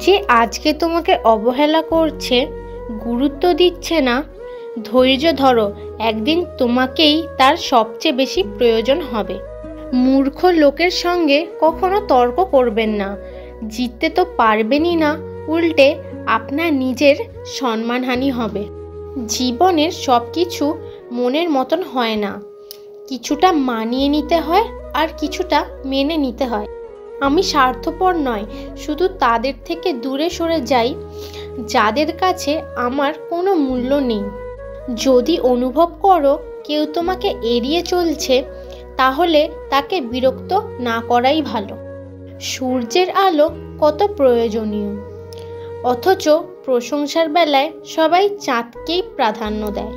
যে আজকে তোমাকে অবহেলা করছে, গুরুত্ব দিচ্ছে না, ধৈর্য ধরো, একদিন তোমাকেই তার সবচেয়ে বেশি প্রয়োজন হবে। মূর্খ লোকের সঙ্গে কখনো তর্ক করবেন না, জিততে তো পারবেনই না, উল্টে আপনার নিজের সম্মানহানি হবে। জীবনের সব কিছু মনের মতন হয় না, কিছুটা মানিয়ে নিতে হয় আর কিছুটা মেনে নিতে হয়। আমি স্বার্থপর নয়, শুধু তাদের থেকে দূরে সরে যাই যাদের কাছে আমার কোনো মূল্য নেই। যদি অনুভব করো কেউ তোমাকে এড়িয়ে চলছে, তাহলে তাকে বিরক্ত না করাই ভালো। সূর্যের আলো কত প্রয়োজনীয়, অথচ প্রশংসার বেলায় সবাই চাঁদকেই প্রাধান্য দেয়।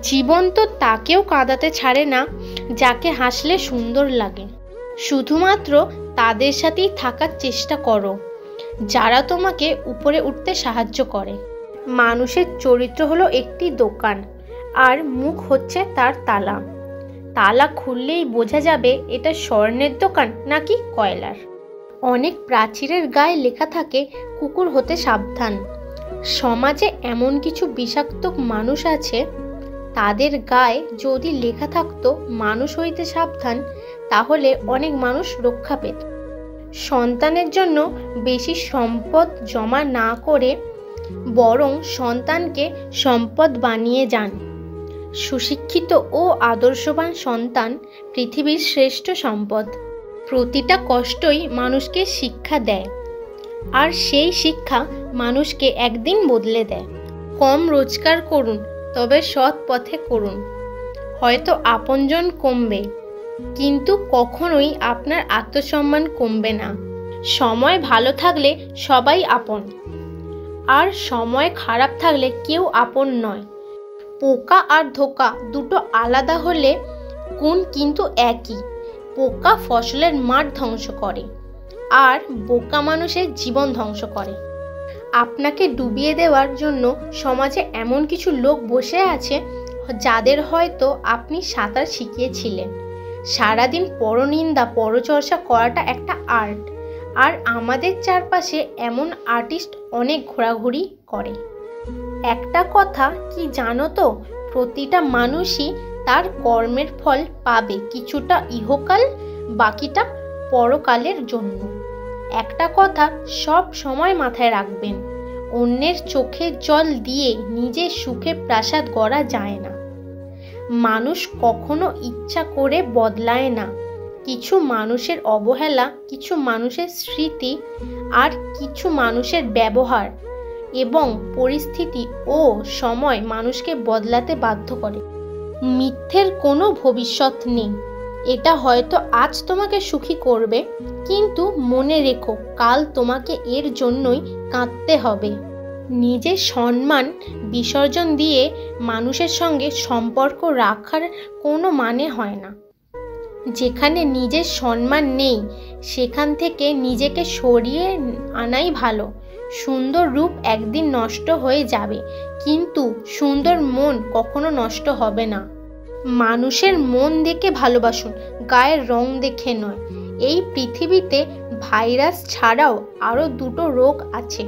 জীবন তো তাকেও কাঁদাতে ছাড়ে না যাকে হাসলে সুন্দর লাগে। শুধুমাত্র তাদের সাথেই থাকার চেষ্টা করো যারা তোমাকে উপরে উঠতে সাহায্য করে। মানুষের চরিত্র হলো একটি দোকান, আর মুখ হচ্ছে তার তালা। তালা খুললেই বোঝা যাবে এটা স্বর্ণের দোকান নাকি কয়লার। অনেক প্রাচীরের গায়ে লেখা থাকে কুকুর হতে সাবধান। সমাজে এমন কিছু বিষাক্ত মানুষ আছে, তাদের গায়ে যদি লেখা থাকতো মানুষ হইতে সাবধান, তাহলে অনেক মানুষ রক্ষা পেত। সন্তানের জন্য বেশি সম্পদ জমা না করে বরং সন্তানকে সম্পদ বানিয়ে যান। সুশিক্ষিত ও আদর্শবান সন্তান পৃথিবীর শ্রেষ্ঠ সম্পদ। প্রতিটা কষ্টই মানুষকে শিক্ষা দেয়, আর সেই শিক্ষা মানুষকে একদিন বদলে দেয়। কম রোজগার করুন, তবে সৎ পথে করুন। হয়তো আপনজন কমবে, কিন্তু কখনোই আপনার আত্মসম্মান কমবে না। সময় ভালো থাকলে সবাই আপন, আর সময় খারাপ থাকলে কেউ আপন নয়। পোকা আর ধোঁকা দুটো আলাদা হলে গুণ কিন্তু একই। পোকা ফসলের মাঠ ধ্বংস করে, আর বোকা মানুষের জীবন ধ্বংস করে। আপনাকে ডুবিয়ে দেওয়ার জন্য সমাজে এমন কিছু লোক বসে আছে যাদের হয়তো আপনি সাঁতার শিখিয়েছিলেন। সারাদিন পরনিন্দা পরচর্চা করাটা একটা আর্ট, আর আমাদের চারপাশে এমন আর্টিস্ট অনেক ঘোরাঘুরি করে। একটা কথা কি জানো তো, প্রতিটা মানুষই তার কর্মের ফল পাবে, কিছুটা ইহকাল, বাকিটা পরকালের জন্য। একটা কথা সব সময় মাথায় রাখবেন, অন্যের চোখের জল দিয়ে নিজের সুখে প্রাসাদ গড়া যায় না। মানুষ কখনো ইচ্ছা করে বদলায় না। কিছু মানুষের অবহেলা, কিছু মানুষের স্মৃতি, আর কিছু মানুষের ব্যবহার এবং পরিস্থিতি ও সময় মানুষকে বদলাতে বাধ্য করে। মিথ্যের কোনো ভবিষ্যৎ নেই। এটা হয়তো আজ তোমাকে সুখী করবে, কিন্তু মনে রেখো কাল তোমাকে এর জন্যই কাঁদতে হবে। নিজের সম্মান বিসর্জন দিয়ে মানুষের সঙ্গে সম্পর্ক রাখার কোনো মানে হয় না। যেখানে নিজের সম্মান নেই, সেখান থেকে নিজেকে সরিয়ে আনাই ভালো। সুন্দর রূপ একদিন নষ্ট হয়ে যাবে, কিন্তু সুন্দর মন কখনো নষ্ট হবে না। মানুষের মন দেখে ভালোবাসুন, গায়ের রং দেখে নয়। এই পৃথিবীতে ভাইরাস ছাড়াও আরও দুটো রোগ আছে,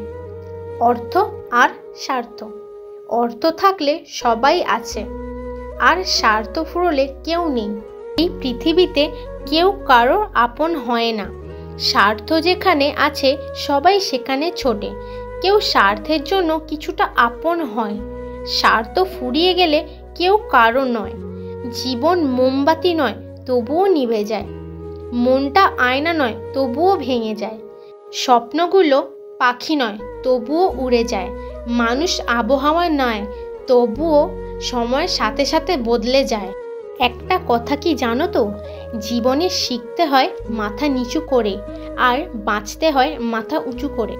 অর্থ আর স্বার্থ। অর্থ থাকলে সবাই আছে, আর স্বার্থ ফুরলে কেউ নেই। এই পৃথিবীতে কেউ কারো আপন হয় না। স্বার্থ যেখানে আছে সবাই সেখানে ছোটে। কেউ স্বার্থের জন্য কিছুটা আপন হয়, স্বার্থ ফুরিয়ে গেলে কেউ কারো নয়। জীবন মোমবাতি নয়, তবুও নিভে যায়। মনটা আয়না নয়, তবুও ভেঙে যায়। স্বপ্নগুলো পাখি নয়, তবুও উড়ে যায়। মানুষ আবহাওয়া নয়, তবুও সময়ের সাথে সাথে বদলে যায়। একটা কথা কি জানো তো, জীবনে শিখতে হয় মাথা নিচু করে, আর বাঁচতে হয় মাথা উঁচু করে।